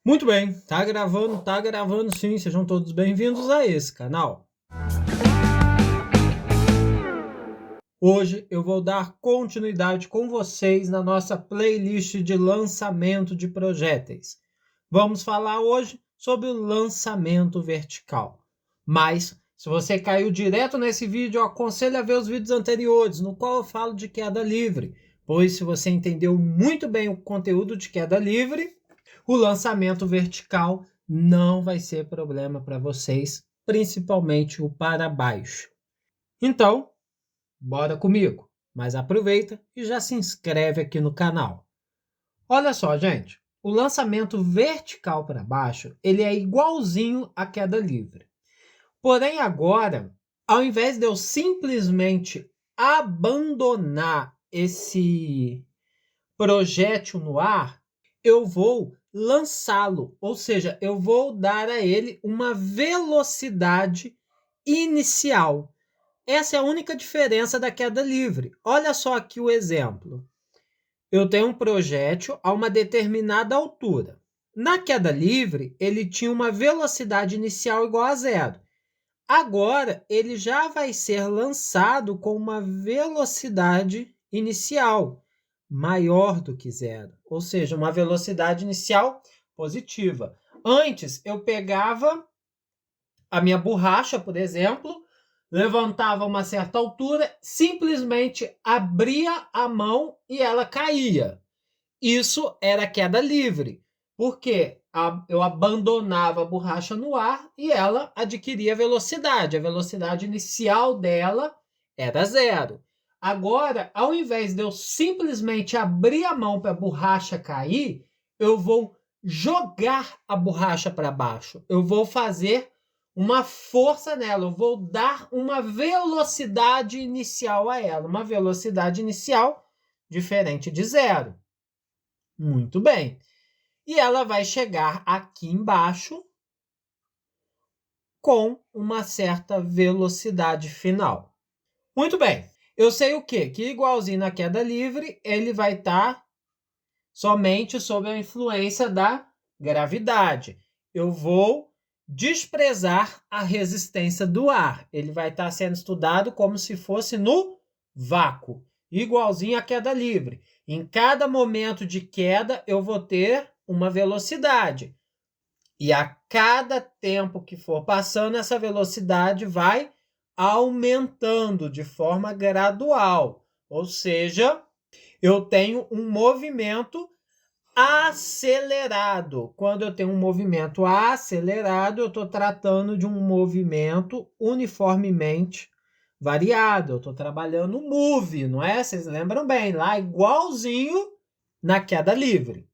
Muito bem, tá gravando sim, sejam todos bem-vindos a esse canal. Hoje eu vou dar continuidade com vocês na nossa playlist de lançamento de projéteis. Vamos falar hoje sobre o lançamento vertical. Mas, se você caiu direto nesse vídeo, eu aconselho a ver os vídeos anteriores, no qual eu falo de queda livre, pois se você entendeu muito bem o conteúdo de queda livre, o lançamento vertical não vai ser problema para vocês, principalmente o para baixo. Então, bora comigo, mas aproveita e já se inscreve aqui no canal. Olha só, gente, o lançamento vertical para baixo, ele é igualzinho à queda livre. Porém, agora, ao invés de eu simplesmente abandonar esse projétil no ar, eu vou lançá-lo, ou seja, eu vou dar a ele uma velocidade inicial. Essa é a única diferença da queda livre. Olha só aqui o exemplo. Eu tenho um projétil a uma determinada altura. Na queda livre, ele tinha uma velocidade inicial igual a zero. Agora, ele já vai ser lançado com uma velocidade inicial maior do que zero, ou seja, uma velocidade inicial positiva. Antes, eu pegava a minha borracha, por exemplo, levantava uma certa altura, simplesmente abria a mão e ela caía. Isso era queda livre, porque eu abandonava a borracha no ar e ela adquiria velocidade. A velocidade inicial dela era zero. Agora, ao invés de eu simplesmente abrir a mão para a borracha cair, eu vou jogar a borracha para baixo. Eu vou fazer uma força nela, eu vou dar uma velocidade inicial a ela. Uma velocidade inicial diferente de zero. Muito bem. E ela vai chegar aqui embaixo com uma certa velocidade final. Muito bem. Eu sei o quê? Que igualzinho na queda livre, ele vai estar somente sob a influência da gravidade. Eu vou desprezar a resistência do ar. Ele vai estar sendo estudado como se fosse no vácuo, igualzinho à queda livre. Em cada momento de queda, eu vou ter uma velocidade. E a cada tempo que for passando, essa velocidade vai aumentando de forma gradual. Ou seja, eu tenho um movimento acelerado. Quando eu tenho um movimento acelerado, eu estou tratando de um movimento uniformemente variado. Eu estou trabalhando o move, não é? Vocês lembram bem, lá igualzinho na queda livre.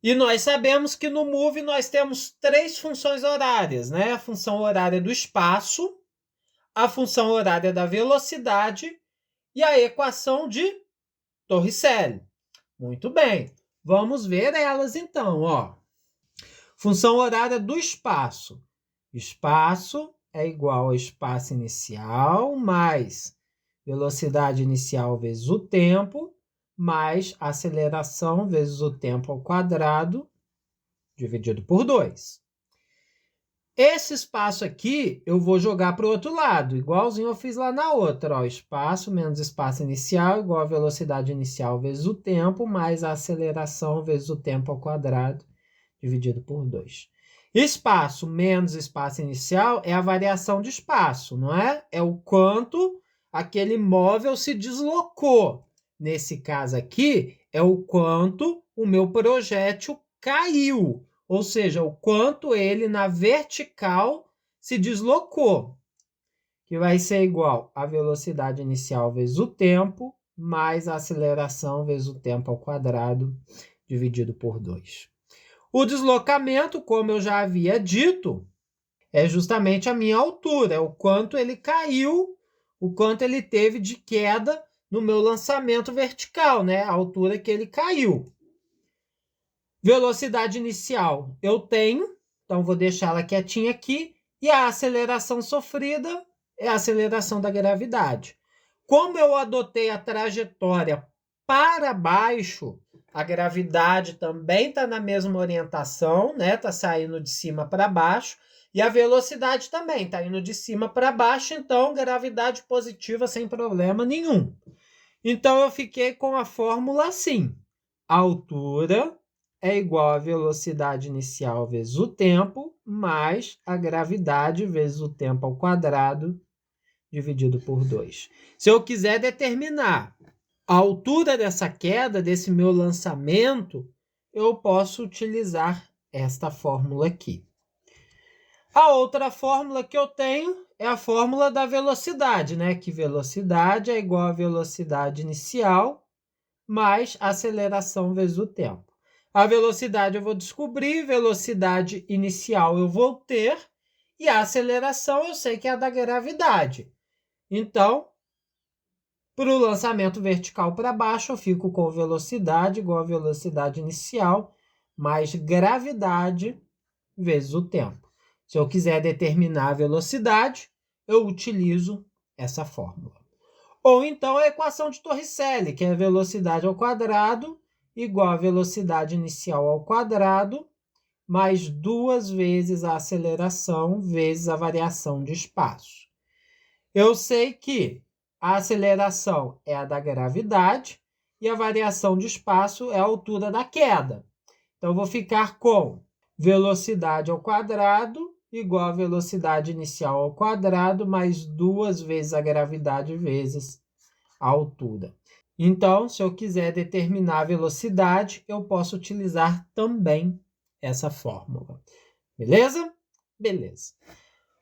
E nós sabemos que no move nós temos três funções horárias, né? A função horária do espaço, a função horária da velocidade e a equação de Torricelli. Muito bem, vamos ver elas então, ó. Função horária do espaço. Espaço é igual ao espaço inicial mais velocidade inicial vezes o tempo, mais aceleração vezes o tempo ao quadrado, dividido por 2. Esse espaço aqui eu vou jogar para o outro lado, igualzinho eu fiz lá na outra. Ó, espaço menos espaço inicial igual a velocidade inicial vezes o tempo, mais a aceleração vezes o tempo ao quadrado, dividido por 2. Espaço menos espaço inicial é a variação de espaço, não é? É o quanto aquele móvel se deslocou. Nesse caso aqui, é o quanto o meu projétil caiu. Ou seja, o quanto ele na vertical se deslocou. Que vai ser igual a velocidade inicial vezes o tempo, mais a aceleração vezes o tempo ao quadrado, dividido por 2. O deslocamento, como eu já havia dito, é justamente a minha altura, é o quanto ele caiu, o quanto ele teve de queda no meu lançamento vertical, né? A altura que ele caiu. Velocidade inicial eu tenho, então vou deixar ela quietinha aqui, e a aceleração sofrida é a aceleração da gravidade. Como eu adotei a trajetória para baixo, A gravidade também está na mesma orientação, né? Está saindo de cima para baixo. E a velocidade também está indo de cima para baixo, então gravidade positiva sem problema nenhum. Então eu fiquei com a fórmula assim. A altura é igual à velocidade inicial vezes o tempo, mais a gravidade vezes o tempo ao quadrado, dividido por 2. Se eu quiser determinar a altura dessa queda, desse meu lançamento, eu posso utilizar esta fórmula aqui. A outra fórmula que eu tenho é a fórmula da velocidade, né? Que velocidade é igual à velocidade inicial mais aceleração vezes o tempo. A velocidade eu vou descobrir, velocidade inicial eu vou ter, e a aceleração eu sei que é a da gravidade. Então, para o lançamento vertical para baixo, eu fico com velocidade igual a velocidade inicial mais gravidade vezes o tempo. Se eu quiser determinar a velocidade, eu utilizo essa fórmula. Ou então a equação de Torricelli, que é a velocidade ao quadrado igual a velocidade inicial ao quadrado mais 2 vezes a aceleração vezes a variação de espaço. Eu sei que a aceleração é a da gravidade e a variação de espaço é a altura da queda. Então, eu vou ficar com velocidade ao quadrado igual a velocidade inicial ao quadrado mais 2 vezes a gravidade vezes a altura. Então, se eu quiser determinar a velocidade, eu posso utilizar também essa fórmula. Beleza? Beleza.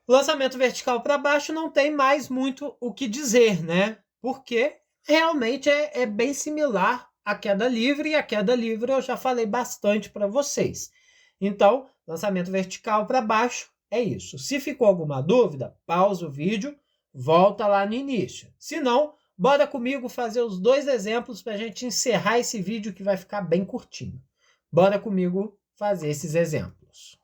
Lançamento vertical para baixo não tem mais muito o que dizer, né? Porque realmente é bem similar à queda livre, e a queda livre eu já falei bastante para vocês. Então, lançamento vertical para baixo é isso. Se ficou alguma dúvida, pausa o vídeo, volta lá no início. Se não, bora comigo fazer os 2 exemplos para a gente encerrar esse vídeo que vai ficar bem curtinho. Bora comigo fazer esses exemplos.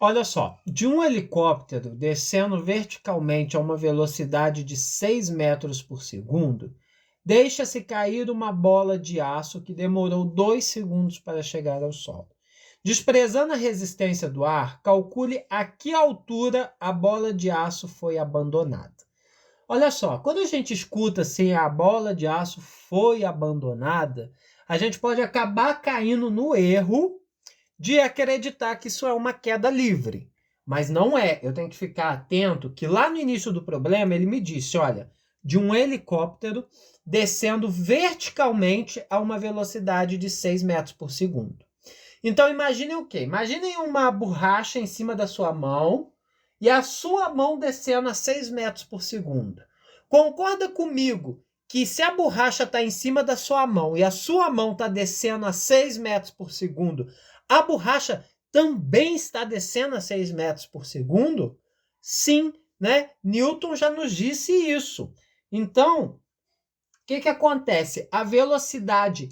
Olha só, de um helicóptero descendo verticalmente a uma velocidade de 6 metros por segundo, deixa-se cair uma bola de aço que demorou 2 segundos para chegar ao solo. Desprezando a resistência do ar, calcule a que altura a bola de aço foi abandonada. Olha só, quando a gente escuta assim, a bola de aço foi abandonada, a gente pode acabar caindo no erro de acreditar que isso é uma queda livre. Mas não é. Eu tenho que ficar atento que lá no início do problema ele me disse, olha, de um helicóptero descendo verticalmente a uma velocidade de 6 metros por segundo. Então imaginem o quê? Imaginem uma borracha em cima da sua mão e a sua mão descendo a 6 metros por segundo. Concorda comigo que se a borracha está em cima da sua mão e a sua mão está descendo a 6 metros por segundo, a borracha também está descendo a 6 metros por segundo? Sim, né? Newton já nos disse isso. Então, o que acontece? A velocidade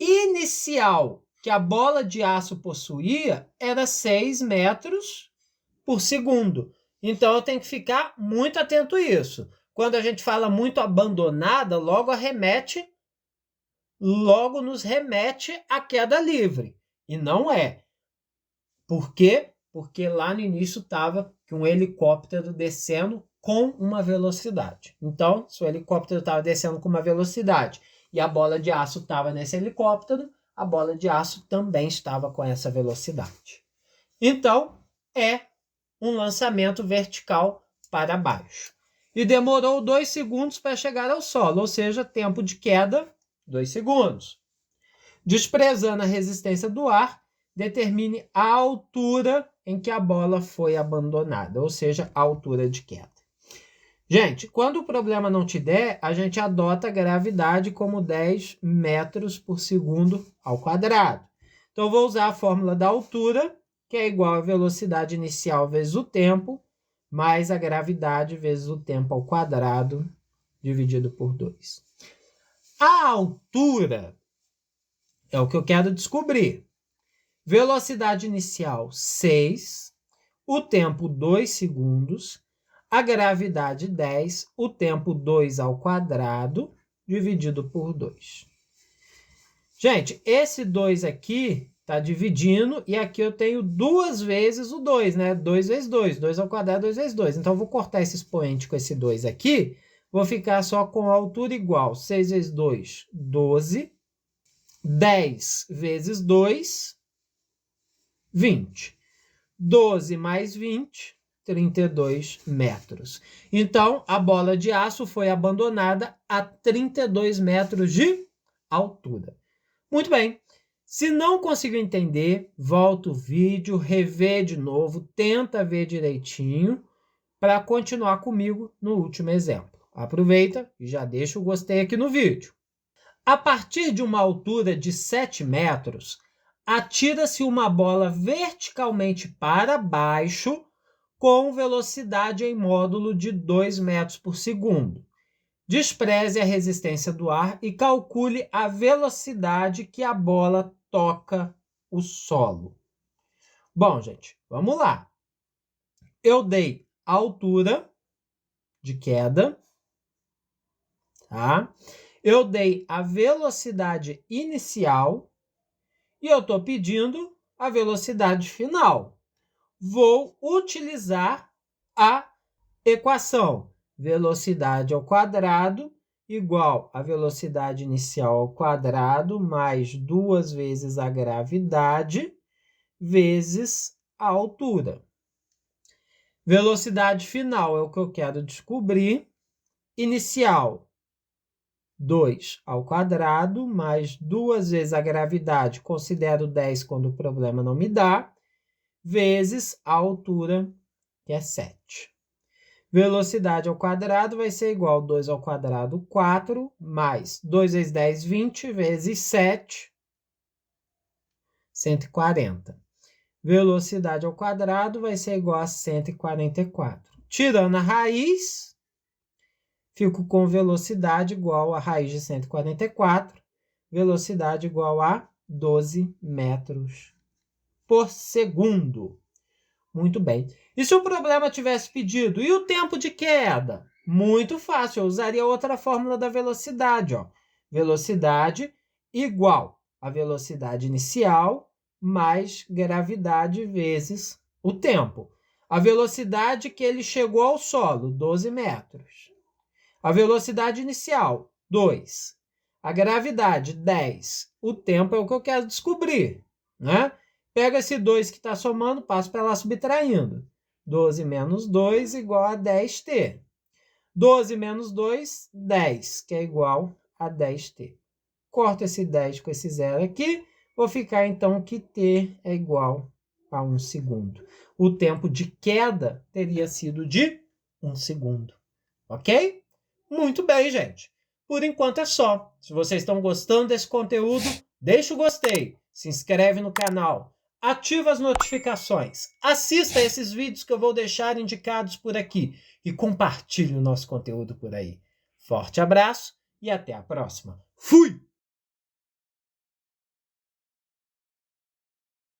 inicial que a bola de aço possuía era 6 metros por segundo. Então, eu tenho que ficar muito atento a isso. Quando a gente fala muito abandonada, logo nos remete à queda livre. E não é. Por quê? Porque lá no início estava um helicóptero descendo com uma velocidade. Então, se o helicóptero estava descendo com uma velocidade e a bola de aço estava nesse helicóptero, a bola de aço também estava com essa velocidade. Então, é um lançamento vertical para baixo. E demorou 2 segundos para chegar ao solo, ou seja, tempo de queda, 2 segundos. Desprezando a resistência do ar, determine a altura em que a bola foi abandonada, ou seja, a altura de queda. Gente, quando o problema não te der, a gente adota a gravidade como 10 metros por segundo ao quadrado. Então, eu vou usar a fórmula da altura, que é igual à velocidade inicial vezes o tempo, mais a gravidade vezes o tempo ao quadrado, dividido por 2. A altura é o que eu quero descobrir. Velocidade inicial 6, o tempo 2 segundos, a gravidade 10, o tempo 2 ao quadrado, dividido por 2. Gente, esse 2 aqui está dividindo e aqui eu tenho 2 vezes o 2, né? 2 vezes 2, 2 ao quadrado, 2 vezes 2. Então, eu vou cortar esse expoente com esse 2 aqui, vou ficar só com a altura igual. 6 vezes 2, 12. 10 vezes 2, 20. 12 mais 20, 32 metros. Então, a bola de aço foi abandonada a 32 metros de altura. Muito bem. Se não conseguiu entender, volta o vídeo, revê de novo, tenta ver direitinho para continuar comigo no último exemplo. Aproveita e já deixa o gostei aqui no vídeo. A partir de uma altura de 7 metros, atira-se uma bola verticalmente para baixo com velocidade em módulo de 2 metros por segundo. Despreze a resistência do ar e calcule a velocidade que a bola toca o solo. Bom, gente, vamos lá. Eu dei a altura de queda, tá? Eu dei a velocidade inicial e eu estou pedindo a velocidade final. Vou utilizar a equação velocidade ao quadrado igual a velocidade inicial ao quadrado mais 2 vezes a gravidade vezes a altura. Velocidade final é o que eu quero descobrir. Inicial, 2 ao quadrado, mais 2 vezes a gravidade, considero 10 quando o problema não me dá, vezes a altura, que é 7. Velocidade ao quadrado vai ser igual a 2 ao quadrado, 4, mais 2 vezes 10, 20, vezes 7, 140. Velocidade ao quadrado vai ser igual a 144. Tirando a raiz, fico com velocidade igual a raiz de 144, velocidade igual a 12 metros por segundo. Muito bem. E se o problema tivesse pedido, e o tempo de queda? Muito fácil, eu usaria outra fórmula da velocidade. Ó. Velocidade igual a velocidade inicial mais gravidade vezes o tempo. A velocidade que ele chegou ao solo, 12 metros. A velocidade inicial, 2. A gravidade, 10. O tempo é o que eu quero descobrir, né? Pega esse 2 que está somando, passo para lá subtraindo. 12 menos 2 igual a 10t. 12 menos 2, 10, que é igual a 10t. Corto esse 10 com esse 0 aqui, vou ficar então que t é igual a 1 segundo. O tempo de queda teria sido de 1 segundo. Ok? Muito bem, gente. Por enquanto é só. Se vocês estão gostando desse conteúdo, deixa o gostei, se inscreve no canal, ativa as notificações, assista esses vídeos que eu vou deixar indicados por aqui e compartilhe o nosso conteúdo por aí. Forte abraço e até a próxima. Fui!